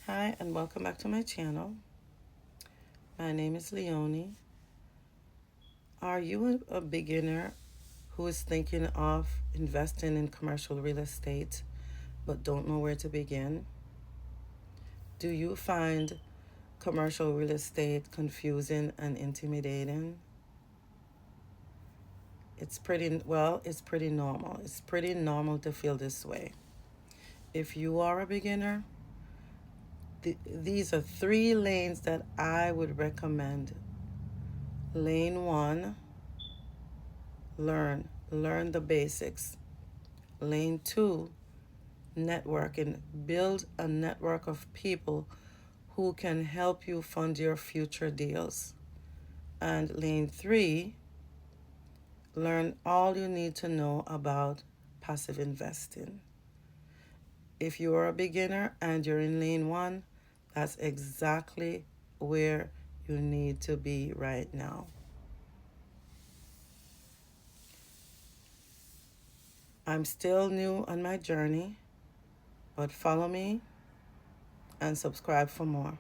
Hi, and welcome back to my channel. My name is Leonie. Are you a beginner who is thinking of investing in commercial real estate but don't know where to begin? Do you find commercial real estate confusing and intimidating? It's pretty normal. It's pretty normal to feel this way. If you are a beginner, these are three lanes that I would recommend. Lane one, learn the basics. Lane two, networking. Build a network of people who can help you fund your future deals. And lane three, learn all you need to know about passive investing. If you are a beginner and you're in lane one, that's exactly where you need to be right now. I'm still new on my journey, but follow me and subscribe for more.